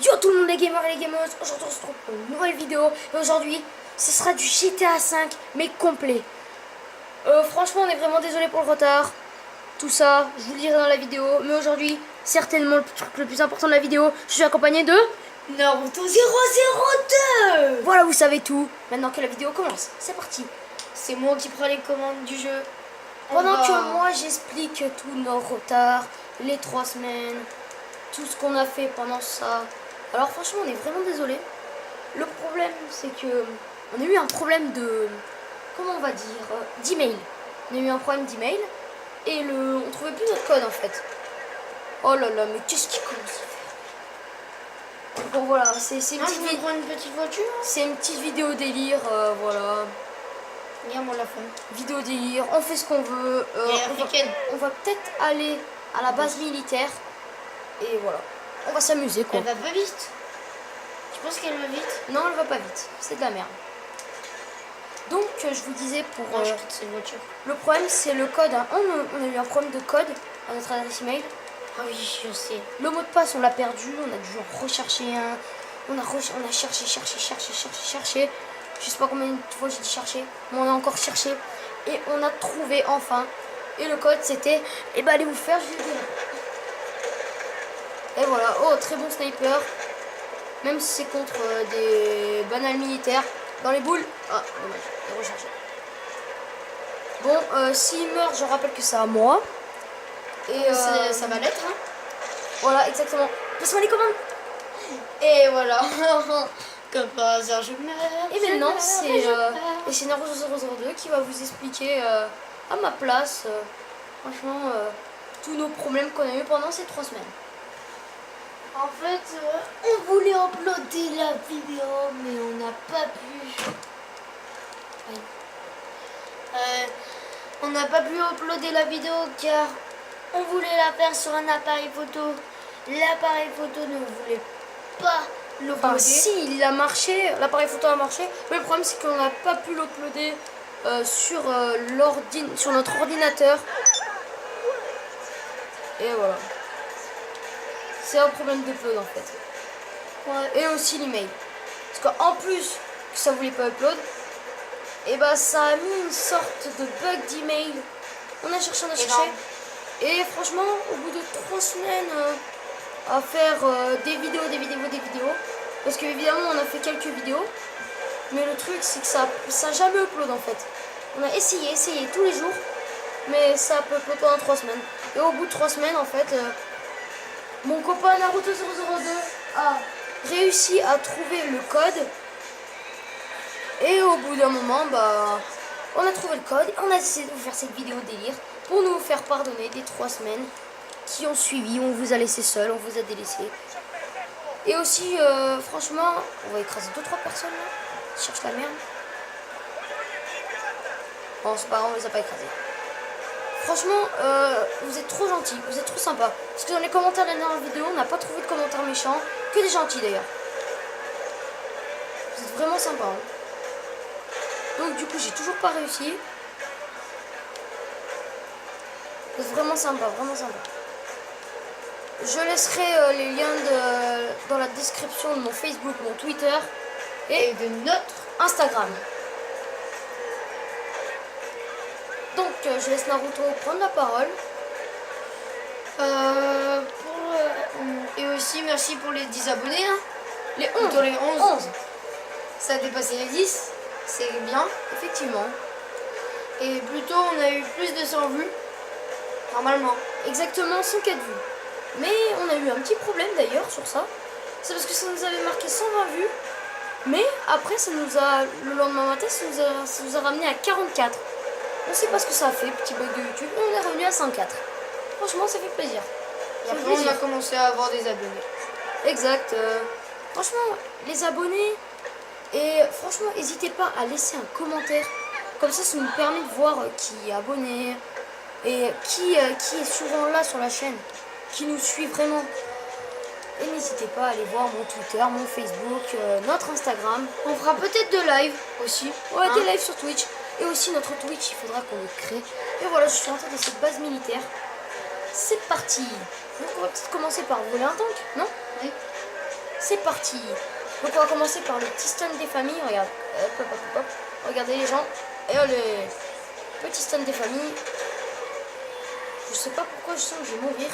Yo tout le monde les gamers et les gamers, aujourd'hui on se retrouve pour une nouvelle vidéo et aujourd'hui ce sera du GTA 5 mais complet. Franchement on est vraiment désolé pour le retard, tout ça je vous le dirai dans la vidéo, mais aujourd'hui certainement le truc le plus important de la vidéo, je suis accompagné de Naruto 002. Voilà, vous savez tout, maintenant que la vidéo commence, c'est parti. C'est moi qui prends les commandes du jeu. Pendant que moi j'explique tous nos retards, les 3 semaines, tout ce qu'on a fait pendant ça. Alors franchement on est vraiment désolé. Le problème c'est que on a eu un problème de, comment on va dire, d'email. On a eu un problème d'email et on trouvait plus notre code en fait. Oh là là, mais qu'est-ce qu'il commence à faire? Bon voilà, c'est une petite prendre une petite voiture. c'est une petite vidéo délire, voilà. Regarde moi la fond. Vidéo délire, on fait ce qu'on veut. On va peut-être aller à la base militaire et voilà. On va s'amuser quoi. Elle va pas vite. Tu penses qu'elle va vite? Non, elle va pas vite, c'est de la merde. Donc je vous disais pour Moi je quitte cette voiture. le problème c'est le code, hein. On a eu un problème de code à notre adresse email. Ah oui, je sais. Le mot de passe on l'a perdu, on a dû en rechercher un. On a cherché. Je sais pas combien de fois j'ai dit chercher, mais on a encore cherché et on a trouvé enfin. Et le code c'était, eh ben allez vous faire, je vais vous dire. Et voilà, oh très bon sniper. Même si c'est contre des banales militaires. Dans les boules. Ah, dommage, il est rechargé. Bon, s'il meurt, je rappelle que c'est à moi. Et Ça va l'être, hein. voilà, exactement. Passe-moi les commandes. Et voilà. Comme par hasard, je meurs. Et maintenant, c'est Naruto 002 qui va vous expliquer à ma place, franchement, tous nos problèmes qu'on a eu pendant ces 3 semaines. En fait, on voulait uploader la vidéo, mais on n'a pas pu. Oui. On n'a pas pu uploader la vidéo car on voulait la faire sur un appareil photo. L'appareil photo ne voulait pas l'uploader. Enfin, si, il a marché, l'appareil photo a marché, mais le problème c'est qu'on n'a pas pu l'uploader sur notre ordinateur. Et voilà. C'est un problème d'upload en fait. Ouais. Et aussi l'email. Parce qu'en plus que ça voulait pas upload, et bah ça a mis une sorte de bug d'email. On a cherché. Et franchement, au bout de 3 semaines à faire des vidéos, parce qu'évidemment on a fait quelques vidéos, mais le truc c'est que ça jamais upload en fait. On a essayé tous les jours, mais ça peut upload pendant 3 semaines. Et au bout de 3 semaines en fait, mon copain Naruto 002 a réussi à trouver le code. Et au bout d'un moment, bah, on a trouvé le code. On a essayé de vous faire cette vidéo délire pour nous faire pardonner des 3 semaines qui ont suivi. On vous a laissé seul, on vous a délaissé. Et aussi, franchement, on va écraser 2-3 personnes là. Ils cherchent la merde. Bon, c'est pas grave, on les a pas écrasés. Franchement, vous êtes trop gentils, vous êtes trop sympas. Parce que dans les commentaires de la dernière vidéo, on n'a pas trouvé de commentaires méchants, que des gentils d'ailleurs. Vous êtes vraiment sympas. Hein. Donc du coup, j'ai toujours pas réussi. Vous êtes vraiment sympa, vraiment sympa. Je laisserai les liens dans la description de mon Facebook, mon Twitter et de notre Instagram. Donc je laisse Naruto prendre la parole. Et aussi merci pour les 10 abonnés. Hein. Les 11. Plutôt les 11. Ça a dépassé les 10. C'est bien, effectivement. Et plutôt on a eu plus de 100 vues. Normalement. Exactement 104 vues. Mais on a eu un petit problème d'ailleurs sur ça. C'est parce que ça nous avait marqué 120 vues. Mais après le lendemain matin ça nous a ramené à 44. On sait pas ce que ça a fait, petit bug de YouTube, on est revenu à 104. Franchement, ça fait plaisir. Et après, on a commencé à avoir des abonnés. Exact. Franchement, les abonnés, et franchement, n'hésitez pas à laisser un commentaire. Comme ça nous permet de voir qui est abonné et qui est souvent là sur la chaîne, qui nous suit vraiment. Et n'hésitez pas à aller voir mon Twitter, mon Facebook, notre Instagram. On fera peut-être de live aussi. Ouais, des lives sur Twitch. Et aussi notre Twitch, il faudra qu'on le crée. Et voilà, je suis en train de cette base militaire. C'est parti. Donc on va peut-être commencer par voler un tank, non? Oui. c'est parti. Donc on va commencer par le petit stun des familles. Regarde, hop, hop, hop, hop. Regardez les gens. Et allez, petit stun des familles. Je sais pas pourquoi je sens que je vais mourir.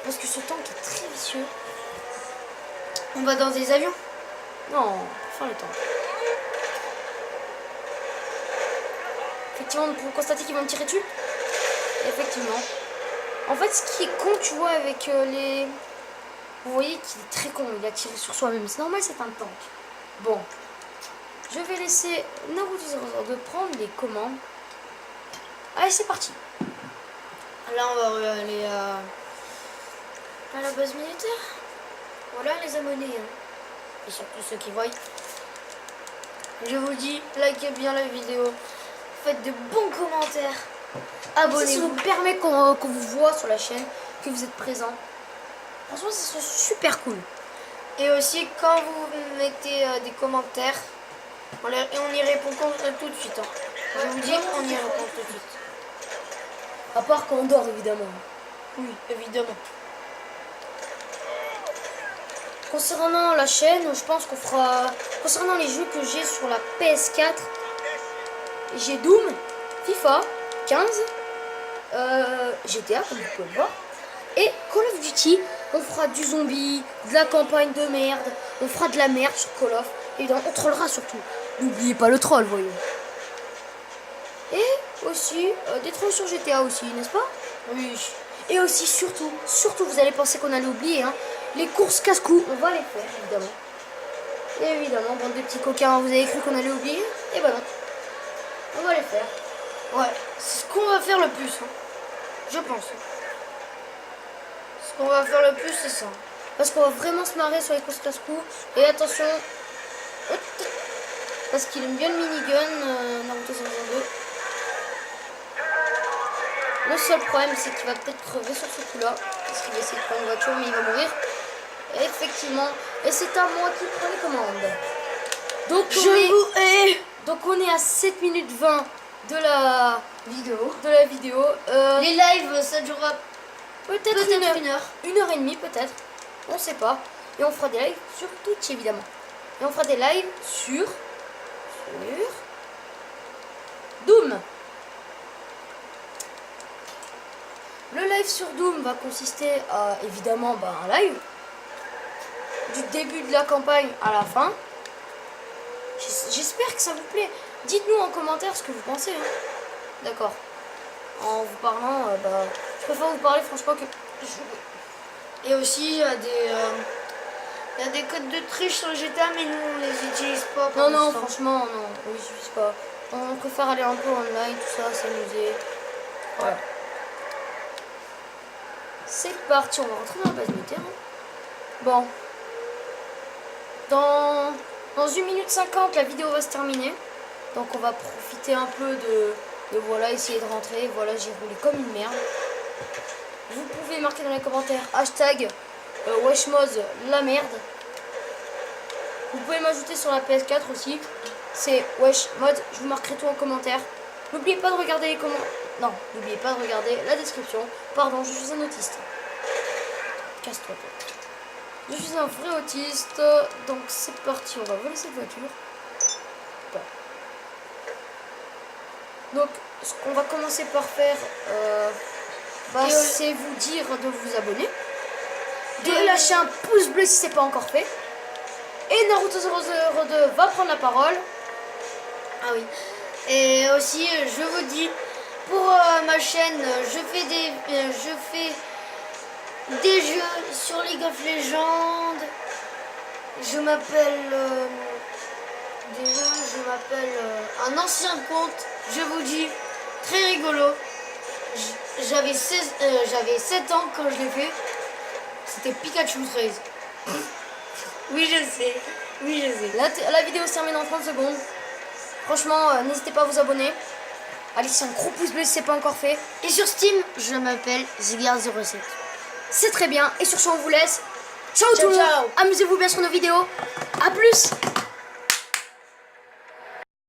Parce que ce tank est très vicieux. On va dans des avions. Non, pour faire le tank. Effectivement, on peut constater qu'ils vont me tirer dessus. Effectivement. En fait, ce qui est con, tu vois, avec les... Vous voyez qu'il est très con, il a tiré sur soi-même. C'est normal, c'est un tank. Bon. Je vais laisser Naruto002 prendre les commandes. Allez, c'est parti. Là, on va aller à la base militaire. Voilà les abonnés. Hein. Et surtout ceux qui voient. Je vous dis, likez bien la vidéo. Faites de bons commentaires. Abonnez-vous. Ça nous permet qu'on vous voit sur la chaîne, que vous êtes présent. Franchement, ça serait super cool. Et aussi, quand vous mettez des commentaires, on y répond tout de suite. Hein. Je vous dis, on y répond tout de suite. À part quand on dort, évidemment. Oui, évidemment. Concernant la chaîne, je pense qu'on fera... Concernant les jeux que j'ai sur la PS4, j'ai Doom, FIFA 15, GTA, comme vous pouvez le voir, et Call of Duty. On fera du zombie, de la campagne de merde, on fera de la merde sur Call of, et on trollera surtout. N'oubliez pas le troll, voyons. Et aussi, des trolls sur GTA aussi, n'est-ce pas? Oui. Et aussi, surtout, vous allez penser qu'on allait oublier, hein, les courses casse-cou, on va les faire, évidemment. Et évidemment, bande de petits coquins, vous avez cru qu'on allait oublier? Et ben non. On va les faire. Ouais, c'est ce qu'on va faire le plus, hein. Je pense. Ce qu'on va faire le plus, c'est ça. Parce qu'on va vraiment se marrer sur les courses casse-cou. Et attention, parce qu'il aime bien le minigun, Naruto002. Le seul problème, c'est qu'il va peut-être crever sur ce coup-là. Parce qu'il va essayer de prendre une voiture, mais il va mourir. Et effectivement, et c'est à moi qui prends les commandes. Donc donc on est à 7 minutes 20 de la vidéo. Les lives, ça durera peut-être une heure. Une heure et demie peut-être. On sait pas. Et on fera des lives sur Twitch évidemment. Et on fera des lives sur Doom. Le live sur Doom va consister à évidemment un live. Du début de la campagne à la fin. J'espère que ça vous plaît. Dites-nous en commentaire ce que vous pensez. Hein. D'accord. En vous parlant, je préfère vous parler franchement que jouer. Et aussi, il y a des codes de triche sur le GTA, mais nous, on les utilise pas. Non, franchement, non. On les utilise pas. On préfère aller un peu online, tout ça, s'amuser. Voilà. C'est parti, on va rentrer dans la base militaire. Bon. Dans 1 minute 50, la vidéo va se terminer. Donc on va profiter un peu de voilà, essayer de rentrer. Voilà, j'ai roulé comme une merde. Vous pouvez marquer dans les commentaires hashtag Weshmoz la merde. Vous pouvez m'ajouter sur la PS4 aussi. C'est Weshmod, je vous marquerai tout en commentaire. N'oubliez pas de regarder les commentaires. Non, n'oubliez pas de regarder la description. Pardon, je suis un autiste. Casse-toi. Je suis un vrai autiste. Donc c'est parti, on va voler cette voiture. Bon. Donc ce qu'on va commencer par faire, c'est vous dire de vous abonner. De lâcher un pouce bleu si c'est pas encore fait. Et Naruto002 va prendre la parole. Ah oui. Et aussi, je vous dis, pour ma chaîne, je fais des jeux sur League of Legends. Je m'appelle un ancien compte. Je vous dis, très rigolo. J'avais 7 ans quand je l'ai fait. C'était Pikachu 13. Oui, je sais. La vidéo se termine en 30 secondes. Franchement, n'hésitez pas à vous abonner. Allez, c'est un gros pouce bleu si c'est pas encore fait. Et sur Steam, je m'appelle Zigar07. C'est très bien. Et sur ce, on vous laisse. Ciao tout le monde. Amusez-vous bien sur nos vidéos. A plus.